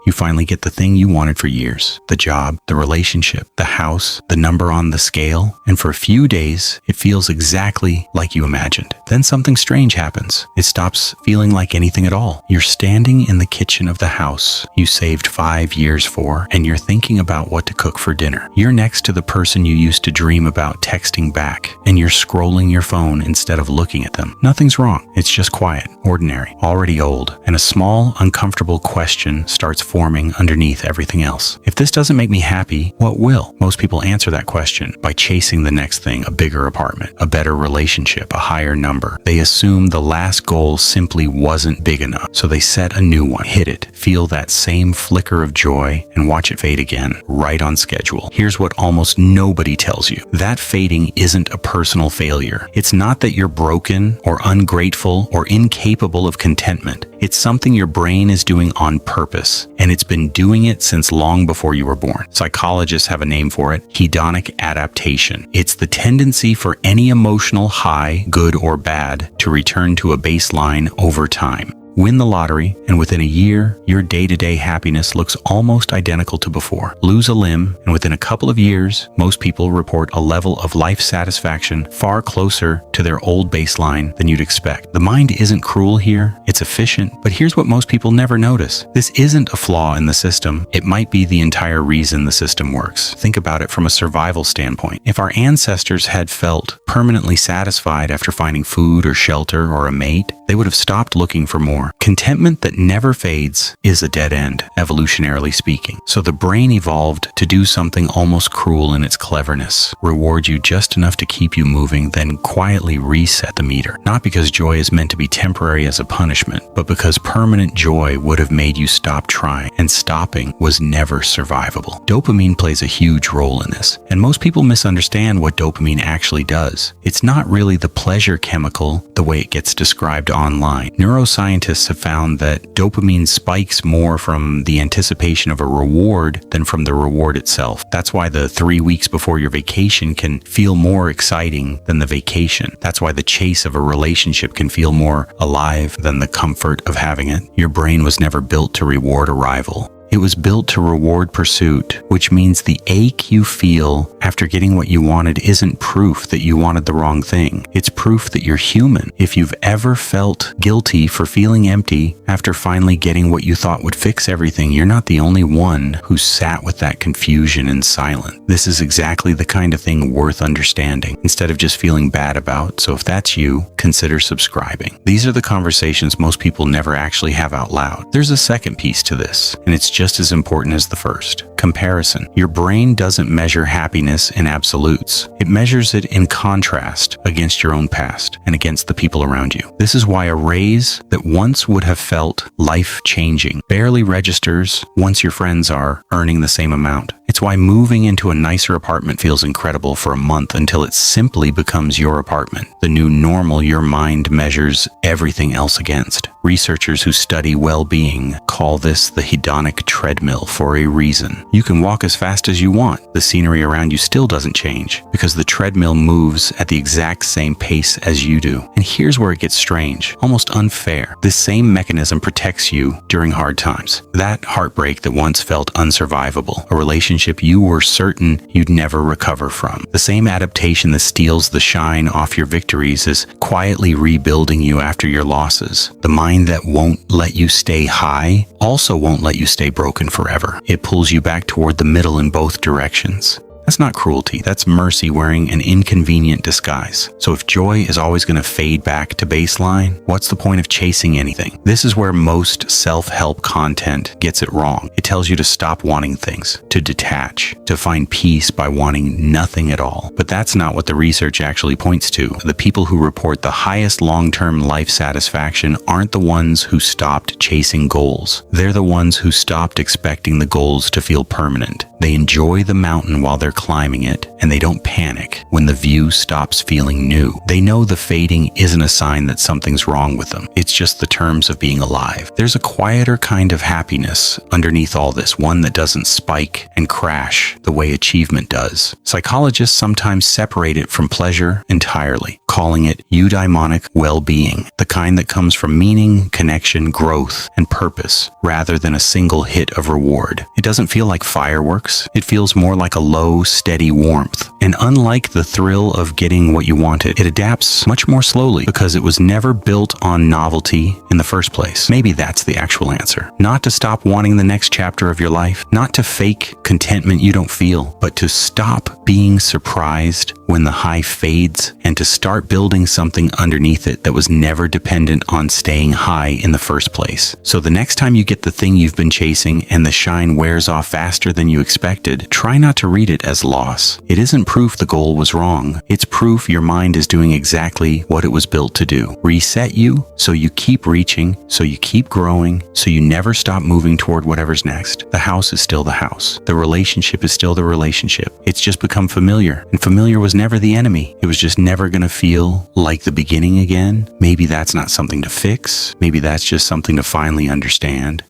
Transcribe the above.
You finally get the thing you wanted for years, the job, the relationship, the house, the number on the scale, and for a few days, it feels exactly like you imagined. Then something strange happens. It stops feeling like anything at all. You're standing in the kitchen of the house you saved 5 years for, and you're thinking about what to cook for dinner. You're next to the person you used to dream about texting back, and you're scrolling your phone instead of looking at them. Nothing's wrong. It's just quiet, ordinary, already old, and a small, uncomfortable question starts forming underneath everything else. If this doesn't make me happy, what will? Most people answer that question by chasing the next thing, a bigger apartment, a better relationship, a higher number. They assume the last goal simply wasn't big enough, so they set a new one, hit it, feel that same flicker of joy, and watch it fade again, right on schedule. Here's what almost nobody tells you. That fading isn't a personal failure. It's not that you're broken or ungrateful or incapable of contentment. It's something your brain is doing on purpose, and it's been doing it since long before you were born. Psychologists have a name for it, hedonic adaptation. It's the tendency for any emotional high, good or bad, to return to a baseline over time. Win the lottery, and within a year, your day-to-day happiness looks almost identical to before. Lose a limb, and within a couple of years, most people report a level of life satisfaction far closer to their old baseline than you'd expect. The mind isn't cruel here, it's efficient, but here's what most people never notice. This isn't a flaw in the system. It might be the entire reason the system works. Think about it from a survival standpoint. If our ancestors had felt permanently satisfied after finding food or shelter or a mate, they would have stopped looking for more. Contentment that never fades is a dead end, evolutionarily speaking. So the brain evolved to do something almost cruel in its cleverness, reward you just enough to keep you moving, then quietly reset the meter. Not because joy is meant to be temporary as a punishment, but because permanent joy would have made you stop trying, and stopping was never survivable. Dopamine plays a huge role in this, and most people misunderstand what dopamine actually does. It's not really the pleasure chemical the way it gets described online. Neuroscientists have found that dopamine spikes more from the anticipation of a reward than from the reward itself. That's why the 3 weeks before your vacation can feel more exciting than the vacation. That's why the chase of a relationship can feel more alive than the comfort of having it. Your brain was never built to reward arrival. It was built to reward pursuit, which means the ache you feel after getting what you wanted isn't proof that you wanted the wrong thing. It's proof that you're human. If you've ever felt guilty for feeling empty after finally getting what you thought would fix everything, you're not the only one who sat with that confusion in silence. This is exactly the kind of thing worth understanding, instead of just feeling bad about. So if that's you, consider subscribing. These are the conversations most people never actually have out loud. There's a second piece to this, and it's just as important as the first. Comparison. Your brain doesn't measure happiness in absolutes. It measures it in contrast against your own past and against the people around you. This is why a raise that once would have felt life-changing barely registers once your friends are earning the same amount. It's why moving into a nicer apartment feels incredible for a month until it simply becomes your apartment, the new normal your mind measures everything else against. Researchers who study well-being call this the hedonic treadmill for a reason. You can walk as fast as you want. The scenery around you still doesn't change because the treadmill moves at the exact same pace as you do. And here's where it gets strange, almost unfair. This same mechanism protects you during hard times. That heartbreak that once felt unsurvivable, a relationship you were certain you'd never recover from. The same adaptation that steals the shine off your victories is quietly rebuilding you after your losses. The mind that won't let you stay high also won't let you stay broken forever. It pulls you back toward the middle in both directions. That's not cruelty, that's mercy wearing an inconvenient disguise. So if joy is always going to fade back to baseline, what's the point of chasing anything? This is where most self-help content gets it wrong. It tells you to stop wanting things, to detach, to find peace by wanting nothing at all. But that's not what the research actually points to. The people who report the highest long-term life satisfaction aren't the ones who stopped chasing goals. They're the ones who stopped expecting the goals to feel permanent. They enjoy the mountain while they're climbing it, and they don't panic when the view stops feeling new. They know the fading isn't a sign that something's wrong with them. It's just the terms of being alive. There's a quieter kind of happiness underneath all this, one that doesn't spike and crash the way achievement does. Psychologists sometimes separate it from pleasure entirely. calling it eudaimonic well-being, the kind that comes from meaning, connection, growth, and purpose, rather than a single hit of reward. It doesn't feel like fireworks. It feels more like a low, steady warmth. And unlike the thrill of getting what you wanted, it adapts much more slowly because it was never built on novelty in the first place. Maybe that's the actual answer. Not to stop wanting the next chapter of your life, not to fake contentment you don't feel, but to stop being surprised when the high fades and to start building something underneath it that was never dependent on staying high in the first place. So the next time you get the thing you've been chasing and the shine wears off faster than you expected, try not to read it as loss. It isn't proof the goal was wrong. It's proof your mind is doing exactly what it was built to do. Reset you so you keep reaching, so you keep growing, so you never stop moving toward whatever's next. The house is still the house. The relationship is still the relationship. It's just become familiar, and familiar was never the enemy. It was just never going to feel like the beginning again. Maybe that's not something to fix. Maybe that's just something to finally understand.